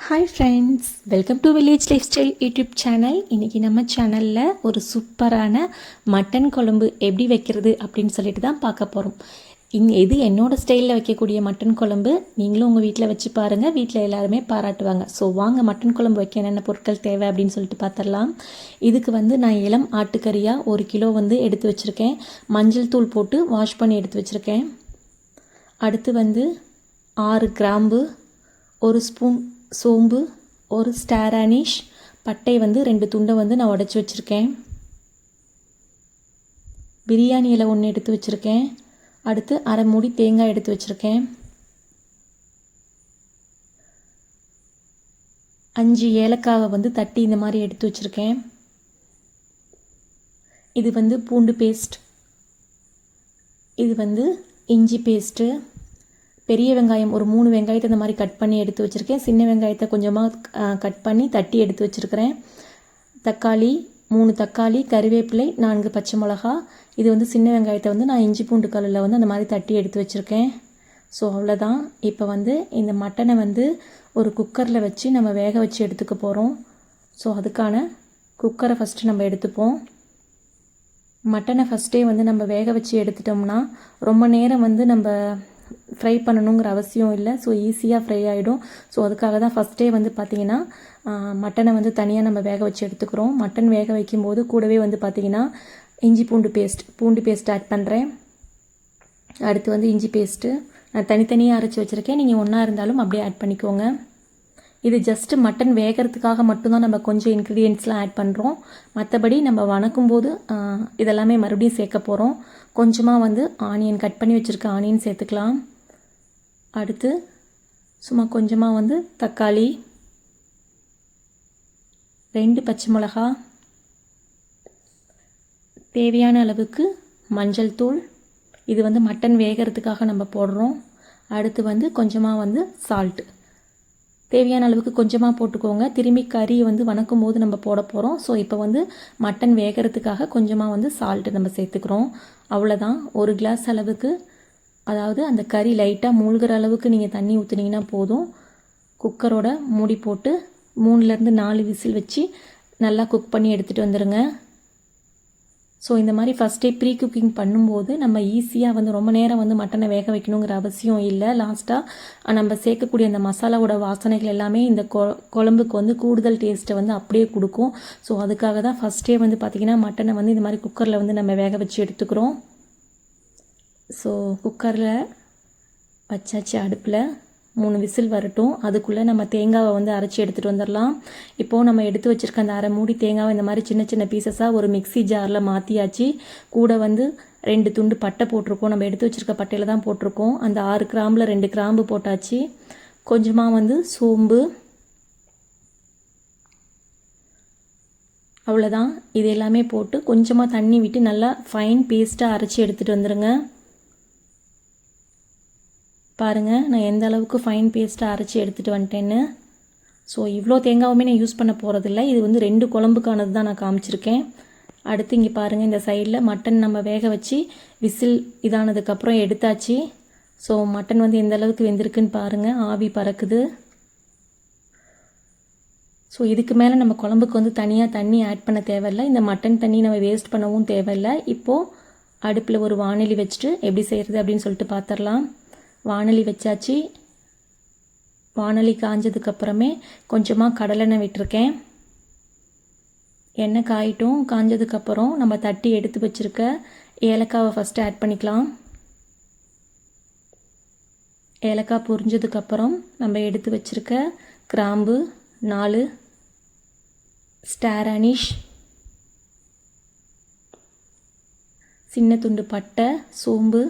Hi friends, welcome to village life style YouTube channel. இன்றைக்கி நம்ம சேனலில் ஒரு சூப்பரான மட்டன் குழம்பு எப்படி வைக்கிறது அப்படின்னு சொல்லிட்டு தான் பார்க்க போகிறோம். இது என்னோடய ஸ்டைலில் வைக்கக்கூடிய மட்டன் குழம்பு. நீங்களும் உங்கள் வீட்டில் வச்சு பாருங்கள், வீட்டில் எல்லாருமே பாராட்டுவாங்க. ஸோ வாங்க மட்டன் குழம்பு வைக்க என்னென்ன பொருட்கள் தேவை அப்படின்னு சொல்லிட்டு பார்த்துடலாம். இதுக்கு நான் இளம் ஆட்டுக்கறியாக 1 கிலோ எடுத்து வச்சுருக்கேன். மஞ்சள் தூள் போட்டு வாஷ் பண்ணி எடுத்து வச்சுருக்கேன். அடுத்து 6 கிராம்பு, 1 ஸ்பூன் சோம்பு, 1 ஸ்டார் அனீஷ், பட்டை 2 துண்டை நான் உடச்சி வச்சுருக்கேன். பிரியாணி இலை 1 எடுத்து வச்சுருக்கேன். அடுத்து அரை மூடி தேங்காய் எடுத்து வச்சுருக்கேன். 5 ஏலக்காவை தட்டி இந்த மாதிரி எடுத்து வச்சுருக்கேன். இது பூண்டு பேஸ்ட், இது இஞ்சி பேஸ்ட்டு, பெரிய வெங்காயம் ஒரு 3 வெங்காயத்தை இந்த மாதிரி கட் பண்ணி எடுத்து வச்சுருக்கேன். சின்ன வெங்காயத்தை கொஞ்சமாக கட் பண்ணி தட்டி எடுத்து வச்சுருக்கிறேன். தக்காளி 3 தக்காளி, கறிவேப்பிலை 4 பச்சை மிளகா. இது சின்ன வெங்காயத்தை நான் இஞ்சி பூண்டு கல்லில் அந்த மாதிரி தட்டி எடுத்து வச்சுருக்கேன். ஸோ அவ்வளோதான். இப்போ இந்த மட்டனை ஒரு குக்கரில் வச்சு நம்ம வேக வச்சு எடுத்துக்க போகிறோம். ஸோ அதுக்கான குக்கரை ஃபஸ்ட்டு நம்ம எடுத்துப்போம். மட்டனை ஃபஸ்ட்டே நம்ம வேக வச்சு எடுத்துட்டோம்னா ரொம்ப நேரம் நம்ம ஃப்ரை பண்ணணுங்கிற அவசியம் இல்லை. ஸோ ஈஸியாக ஃப்ரை ஆகிடும். ஸோ அதுக்காக தான் ஃபஸ்ட்டே பார்த்திங்கன்னா மட்டனை தனியாக நம்ம வேக வச்சு எடுத்துக்கிறோம். மட்டன் வேக வைக்கும்போது கூடவே பார்த்திங்கன்னா இஞ்சி பூண்டு பேஸ்ட் ஆட் பண்ணுறேன். அடுத்து இஞ்சி பேஸ்ட்டு நான் தனித்தனியாக அரைச்சி வச்சுருக்கேன். நீங்கள் ஒன்றா இருந்தாலும் அப்படியே ஆட் பண்ணிக்கோங்க. இது ஜஸ்ட்டு மட்டன் வேகிறதுக்காக மட்டும்தான் நம்ம கொஞ்சம் இன்க்ரீடியன்ட்ஸ்லாம் ஆட் பண்ணுறோம். மற்றபடி நம்ம வணக்கும்போது இதெல்லாமே மறுபடியும் சேர்க்க போகிறோம். கொஞ்சமாக ஆனியன் கட் பண்ணி வச்சுருக்க ஆனியன் சேர்த்துக்கலாம். அடுத்து சும்மா கொஞ்சமாக தக்காளி, 2 பச்சை மிளகா, தேவையான அளவுக்கு மஞ்சள் தூள். இது மட்டன் வேகிறதுக்காக நம்ம போடுறோம். அடுத்து கொஞ்சமாக சால்ட்டு, தேவையான அளவுக்கு கொஞ்சமாக போட்டுக்கோங்க. திரும்பி கறி வணக்கும் போது நம்ம போட போகிறோம். ஸோ இப்போ மட்டன் வேகிறதுக்காக கொஞ்சமாக சால்ட்டு நம்ம சேர்த்துக்கிறோம். அவ்வளோதான். 1 கிளாஸ் அளவுக்கு, அதாவது அந்த கறி லைட்டாக மூழ்கிற அளவுக்கு நீங்கள் தண்ணி ஊற்றுனீங்கன்னா போதும். குக்கரோட மூடி போட்டு 3லேருந்து 4 விசில் வச்சு நல்லா குக் பண்ணி எடுத்துகிட்டு வந்துடுங்க. ஸோ இந்த மாதிரி ஃபஸ்ட்டே ப்ரீ குக்கிங் பண்ணும்போது நம்ம ஈஸியாக ரொம்ப நேரம் மட்டனை வேக வைக்கணுங்கிற அவசியம் இல்லை. லாஸ்ட்டாக நம்ம சேர்க்கக்கூடிய அந்த மசாலாவோட வாசனைகள் எல்லாமே இந்த குழம்புக்கு கூடுதல் டேஸ்ட்டை அப்படியே கொடுக்கும். ஸோ அதுக்காக தான் ஃபஸ்ட்டே பார்த்திங்கன்னா மட்டனை இந்த மாதிரி குக்கரில் நம்ம வேக வச்சு எடுத்துக்கிறோம். ஸோ குக்கரில் வச்சாச்சு. அடுப்பில் 3 விசில் வரட்டும். அதுக்குள்ளே நம்ம தேங்காவை அரைச்சி எடுத்துகிட்டு வந்துடலாம். இப்போது நம்ம எடுத்து வச்சுருக்க அந்த அரை மூடி தேங்காவை இந்த மாதிரி சின்ன சின்ன பீசஸாக ஒரு மிக்ஸி ஜாரில் மாற்றியாச்சு. கூட 2 துண்டு பட்டை போட்டிருக்கோம். நம்ம எடுத்து வச்சுருக்க பட்டையில் தான் போட்டிருக்கோம். அந்த 6 கிராம்பில் 2 கிராம்பு போட்டாச்சு. கொஞ்சமாக சோம்பு. அவ்வளோதான். இது எல்லாமே போட்டு கொஞ்சமாக தண்ணி விட்டு நல்லா ஃபைன் பேஸ்ட்டாக அரைச்சி எடுத்துகிட்டு வந்துடுங்க. பாருங்கள் நான் எந்த அளவுக்கு ஃபைன் பேஸ்ட்டாக அரைச்சி எடுத்துகிட்டு வந்துட்டேன்னு. ஸோ இவ்வளோ தேங்காவுமே நான் யூஸ் பண்ண போகிறதில்ல. இது 2 குழம்புக்கானது தான் நான் காமிச்சிருக்கேன். அடுத்து இங்கே பாருங்கள், இந்த சைடில் மட்டன் நம்ம வேக வச்சு விசில் இதானதுக்கப்புறம் எடுத்தாச்சு. ஸோ மட்டன் எந்த அளவுக்கு வெந்திருக்குன்னு பாருங்கள், ஆவி பறக்குது. ஸோ இதுக்கு மேலே நம்ம குழம்புக்கு தனியாக தண்ணி ஆட் பண்ண தேவையில்லை. இந்த மட்டன் தண்ணி நம்ம வேஸ்ட் பண்ணவும் தேவையில்லை. இப்போது அடுப்பில் ஒரு வாணலி வச்சுட்டு எப்படி செய்கிறது அப்படின்னு சொல்லிட்டு பார்த்துடலாம். வாணலி வச்சாச்சு. வாணலி காஞ்சதுக்கப்புறமே கொஞ்சமாக கடலெண்ணெய் விட்டுருக்கேன். எண்ணெய் காயிட்டும். காஞ்சதுக்கப்புறம் நம்ம தட்டி எடுத்து வச்சுருக்க ஏலக்காவை ஃபஸ்ட்டு ஆட் பண்ணிக்கலாம். ஏலக்காய் பொரிஞ்சதுக்கப்புறம் நம்ம எடுத்து வச்சுருக்க கிராம்பு 4, ஸ்டார் அனீஷ், சின்ன துண்டு பட்டை, சோம்பு,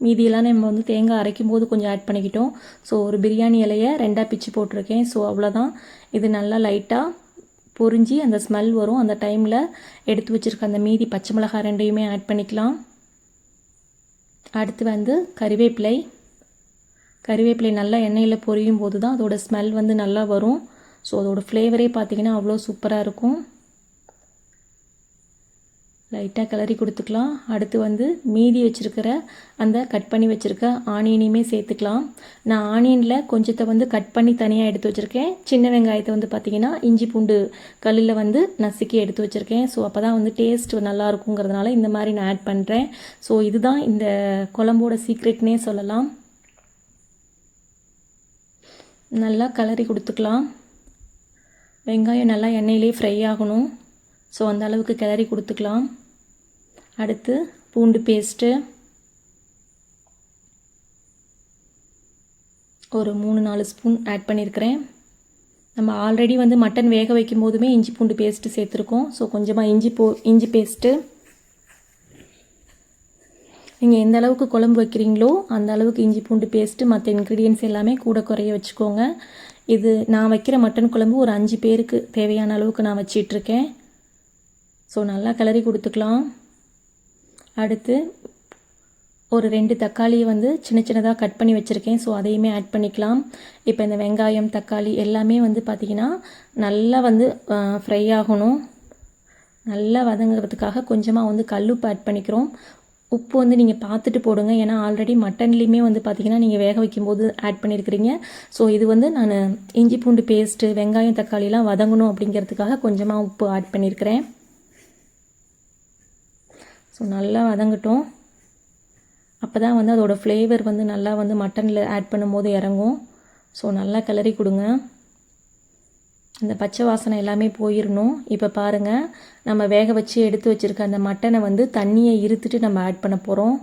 மீதியெல்லாம் நம்ம தேங்காய் அரைக்கும் போது கொஞ்சம் ஆட் பண்ணிக்கிட்டோம். ஸோ ஒரு பிரியாணி இலையை 2ஆக பிச்சு போட்டிருக்கேன். ஸோ அவ்வளோதான். இது நல்லா லைட்டாக பொரிஞ்சு அந்த ஸ்மெல் வரும். அந்த டைமில் எடுத்து வச்சுருக்க அந்த மீதி பச்சை மிளகாய் 2யுமே ஆட் பண்ணிக்கலாம். அடுத்து கறிவேப்பிலை நல்லா எண்ணெயில் பொரியும் போது தான் அதோட ஸ்மெல் நல்லா வரும். ஸோ அதோடய ஃப்ளேவரே பார்த்திங்கன்னா அவ்வளோ சூப்பராக இருக்கும். லைட்டாக கிளறி கொடுத்துக்கலாம். அடுத்து வந்து மீதி வச்சுருக்கிற அந்த கட் பண்ணி வச்சுருக்க ஆனியனையுமே சேர்த்துக்கலாம். நான் ஆனியனில் கொஞ்சத்தை வந்து கட் பண்ணி தனியாக எடுத்து வச்சுருக்கேன். சின்ன வெங்காயத்தை வந்து பார்த்திங்கன்னா இஞ்சி பூண்டு கல்லில் வந்து நசுக்கி எடுத்து வச்சுருக்கேன். ஸோ அப்போ தான் வந்து டேஸ்ட் நல்லா இருக்குங்கிறதுனால இந்த மாதிரி நான் ஆட் பண்ணுறேன். ஸோ இதுதான் இந்த குழம்போட சீக்ரெட்னே சொல்லலாம். நல்லா கிளறி கொடுத்துக்கலாம். வெங்காயம் நல்லா எண்ணெயிலே ஃப்ரை ஆகணும். ஸோ அந்த அளவுக்கு கிளறி கொடுத்துக்கலாம். அடுத்து பூண்டு பேஸ்ட்டு ஒரு 3-4 ஸ்பூன் ஆட் பண்ணியிருக்கிறேன். நம்ம ஆல்ரெடி வந்து மட்டன் வேக வைக்கும் போதுமே இஞ்சி பூண்டு பேஸ்ட்டு சேர்த்துருக்கோம். ஸோ கொஞ்சமாக இஞ்சி பேஸ்ட்டு நீங்கள் எந்த அளவுக்கு குழம்பு வைக்கிறீங்களோ அந்த அளவுக்கு இஞ்சி பூண்டு பேஸ்ட்டு மற்ற இன்க்ரீடியன்ஸ் எல்லாமே கூட குறைய வச்சுக்கோங்க. இது நான் வைக்கிற மட்டன் குழம்பு ஒரு 5 பேருக்கு தேவையான அளவுக்கு நான் வச்சிட்ருக்கேன். ஸோ நல்லா கிளறி கொடுத்துக்கலாம். அடுத்து ஒரு 2 தக்காளியை வந்து சின்ன சின்னதாக கட் பண்ணி வச்சுருக்கேன். ஸோ அதையுமே ஆட் பண்ணிக்கலாம். இப்போ இந்த வெங்காயம் தக்காளி எல்லாமே வந்து பார்த்திங்கன்னா நல்லா வந்து ஃப்ரை ஆகணும். நல்லா வதங்குறதுக்காக கொஞ்சமாக வந்து கல்லுப்பு ஆட் பண்ணிக்கிறோம். உப்பு வந்து நீங்கள் பார்த்துட்டு போடுங்க. ஏன்னா ஆல்ரெடி மட்டன்லேயுமே வந்து பார்த்திங்கன்னா நீங்கள் வேக வைக்கும்போது ஆட் பண்ணியிருக்கிறீங்க. ஸோ இது வந்து நான் இஞ்சி பூண்டு பேஸ்ட்டு வெங்காயம் தக்காளிலாம் வதங்கணும் அப்படிங்கிறதுக்காக கொஞ்சமாக உப்பு ஆட் பண்ணியிருக்கிறேன். ஸோ நல்லா வதங்கட்டும். அப்போ தான் வந்து அதோடய ஃப்ளேவர் வந்து நல்லா வந்து மட்டனில் ஆட் பண்ணும்போது இறங்கும். ஸோ நல்லா கிளறி கொடுங்க. அந்த பச்சை வாசனை எல்லாமே போயிடணும். இப்போ பாருங்கள், நம்ம வேக வச்சு எடுத்து வச்சுருக்க அந்த மட்டனை வந்து தண்ணியை இருத்துட்டு நம்ம ஆட் பண்ண போகிறோம்.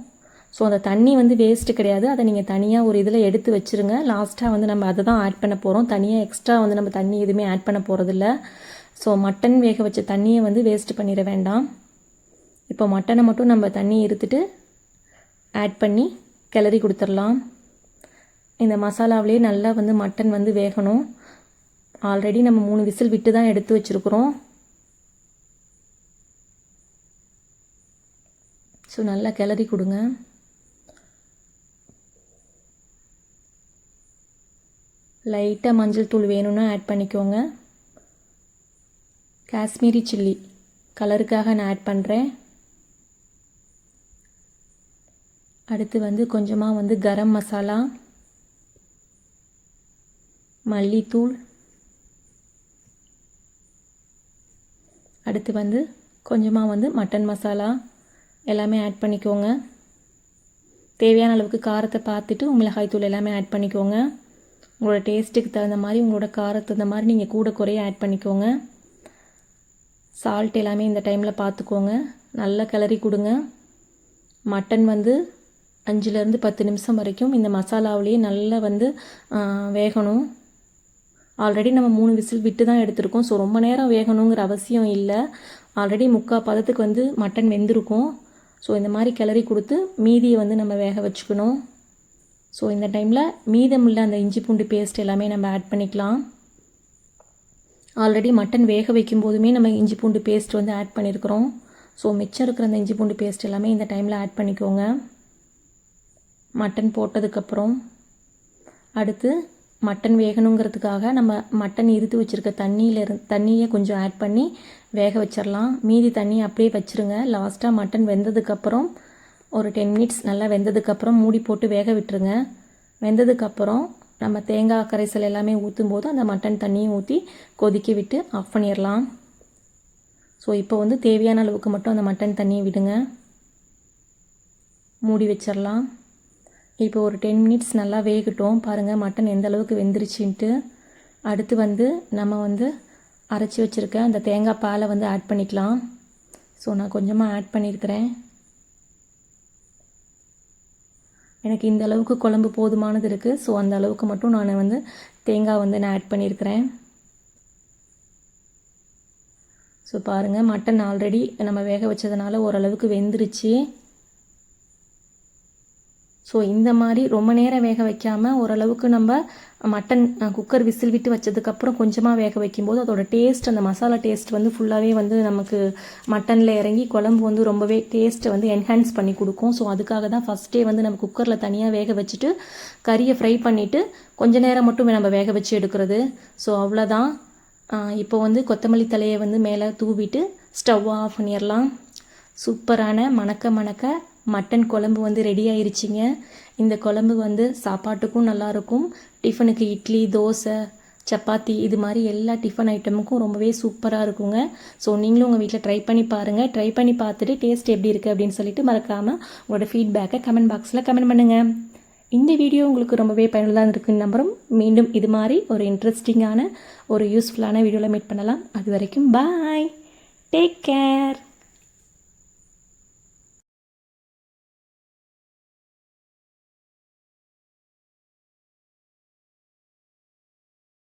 ஸோ அந்த தண்ணி வந்து வேஸ்ட்டு கிடையாது. அதை நீங்கள் தனியாக ஒரு இதில் எடுத்து வச்சுருங்க. லாஸ்ட்டாக வந்து நம்ம அதை தான் ஆட் பண்ண போகிறோம். தனியாக எக்ஸ்ட்ரா வந்து நம்ம தண்ணி எதுவுமே ஆட் பண்ண போகிறதில்ல. ஸோ மட்டன் வேக வச்ச தண்ணியை வந்து வேஸ்ட்டு பண்ணிட வேண்டாம். இப்போ மட்டனை மட்டும் நம்ம தண்ணி இருத்துட்டு ஆட் பண்ணி கிளறி கொடுத்துடலாம். இந்த மசாலாவிலே நல்லா வந்து மட்டன் வந்து வேகணும். ஆல்ரெடி நம்ம 3 விசில் விட்டு தான் எடுத்து வச்சுருக்குறோம். ஸோ நல்லா கிளறி கொடுங்க. லைட்டாக மஞ்சள் தூள் வேணும்னா ஆட் பண்ணிக்கோங்க. காஷ்மீரி சில்லி கலருக்காக நான் ஆட் பண்ணுறேன். அடுத்து வந்து கொஞ்சமாக வந்து கரம் மசாலா, மல்லித்தூள், அடுத்து வந்து கொஞ்சமாக வந்து மட்டன் மசாலா எல்லாமே ஆட் பண்ணிக்கோங்க. தேவையான அளவுக்கு காரத்தை பார்த்துட்டு மிளகாய் தூள் எல்லாமே ஆட் பண்ணிக்கோங்க. உங்களோட டேஸ்ட்டுக்கு தகுந்த மாதிரி உங்களோட காரத்துக்கு தகுந்த மாதிரி நீங்கள் கூட குறைய ஆட் பண்ணிக்கோங்க. சால்ட் எல்லாமே இந்த டைமில் பார்த்துக்கோங்க. நல்லா கிளறி கொடுங்க. மட்டன் வந்து 5-10 நிமிஷம் வரைக்கும் இந்த மசாலாவிலேயே நல்லா வந்து வேகணும். ஆல்ரெடி நம்ம 3 விசில் விட்டு தான் எடுத்திருக்கோம். ஸோ ரொம்ப நேரம் வேகணுங்கிற அவசியம் இல்லை. ஆல்ரெடி 3/4 பதத்துக்கு வந்து மட்டன் வெந்திருக்கும். ஸோ இந்த மாதிரி கிளறி கொடுத்து மீதியை வந்து நம்ம வேக வச்சுக்கணும். ஸோ இந்த டைமில் மீதமுள்ள அந்த இஞ்சி பூண்டு பேஸ்ட் எல்லாமே நம்ம ஆட் பண்ணிக்கலாம். ஆல்ரெடி மட்டன் வேக வைக்கும் போதுமே நம்ம இஞ்சி பூண்டு பேஸ்ட் வந்து ஆட் பண்ணியிருக்கிறோம். ஸோ மிச்சம் இருக்கிற அந்த இஞ்சி பூண்டு பேஸ்ட் எல்லாமே இந்த டைமில் ஆட் பண்ணிக்கோங்க. மட்டன் போட்டதுக்கப்புறம் அடுத்து மட்டன் வேகணுங்கிறதுக்காக நம்ம மட்டன் இருத்து வச்சுருக்க தண்ணியை கொஞ்சம் ஆட் பண்ணி வேக வச்சிடலாம். மீதி தண்ணி அப்படியே வச்சுருங்க. லாஸ்ட்டாக மட்டன் வெந்ததுக்கப்புறம் ஒரு 10 மினிட்ஸ் நல்லா வெந்ததுக்கப்புறம் மூடி போட்டு வேக விட்டுருங்க. வெந்ததுக்கப்புறம் நம்ம தேங்காய் கரைசல் எல்லாமே ஊற்றும் போது அந்த மட்டன் தண்ணியும் ஊற்றி கொதிக்க விட்டு ஆஃப் பண்ணிடலாம். ஸோ இப்போ வந்து தேவையான அளவுக்கு மட்டும் அந்த மட்டன் தண்ணியை விடுங்க. மூடி வச்சிடலாம். இப்போ ஒரு 10 மினிட்ஸ் நல்லா வேகட்டும். பாருங்கள் மட்டன் எந்த அளவுக்கு வெந்துருச்சுன்ட்டு. அடுத்து வந்து நம்ம வந்து அரைச்சி வச்சுருக்க அந்த தேங்காய் பாலை வந்து ஆட் பண்ணிக்கலாம். ஸோ நான் கொஞ்சமாக ஆட் பண்ணியிருக்கிறேன். எனக்கு இந்த அளவுக்கு குழம்பு போதுமானது இருக்குது. ஸோ அந்த அளவுக்கு மட்டும் நான் வந்து தேங்காய் வந்து நான் ஆட் பண்ணியிருக்கிறேன். ஸோ பாருங்கள் மட்டன் ஆல்ரெடி நம்ம வேக வச்சதுனால ஓரளவுக்கு வெந்துருச்சு. ஸோ இந்த மாதிரி ரொம்ப நேரம் வேக வைக்காமல் ஓரளவுக்கு நம்ம மட்டன் குக்கர் விசில் விட்டு வச்சதுக்கப்புறம் கொஞ்சமாக வேக வைக்கும்போது அதோட டேஸ்ட், அந்த மசாலா டேஸ்ட் வந்து ஃபுல்லாகவே வந்து நமக்கு மட்டனில் இறங்கி குழம்பு வந்து ரொம்பவே டேஸ்ட்டை வந்து என்ஹான்ஸ் பண்ணி கொடுக்கும். ஸோ அதுக்காக தான் ஃபஸ்ட்டே வந்து நம்ம குக்கரில் தனியாக வேக வச்சுட்டு கறியை ஃப்ரை பண்ணிவிட்டு கொஞ்ச நேரம் மட்டும் நம்ம வேக வச்சு எடுக்கிறது. ஸோ அவ்வளோதான். இப்போ வந்து கொத்தமல்லி தலையை வந்து மேலே தூவிட்டு ஸ்டவ் ஆஃப் பண்ணிடலாம். சூப்பரான மணக்க மட்டன் குழம்பு வந்து ரெடி ஆயிருச்சுங்க. இந்த குழம்பு வந்து சாப்பாட்டுக்கும் நல்லாயிருக்கும், டிஃபனுக்கு இட்லி, தோசை, சப்பாத்தி இது மாதிரி எல்லா டிஃபன் ஐட்டமுக்கும் ரொம்பவே சூப்பராக இருக்குங்க. ஸோ நீங்களும் உங்கள் வீட்டில் ட்ரை பண்ணி பாருங்கள். ட்ரை பண்ணி பார்த்துட்டு டேஸ்ட் எப்படி இருக்குது அப்படின்னு சொல்லிட்டு மறக்காமல் உங்களோட ஃபீட்பேக்கை கமெண்ட் பாக்ஸில் கமெண்ட் பண்ணுங்கள். இந்த வீடியோ உங்களுக்கு ரொம்பவே பயனுள்ளதாக இருக்குன்னு நம்புகிறோம். மீண்டும் இது மாதிரி ஒரு இன்ட்ரெஸ்டிங்கான ஒரு யூஸ்ஃபுல்லான வீடியோவில் மீட் பண்ணலாம். அது வரைக்கும் பாய், டேக் கேர்.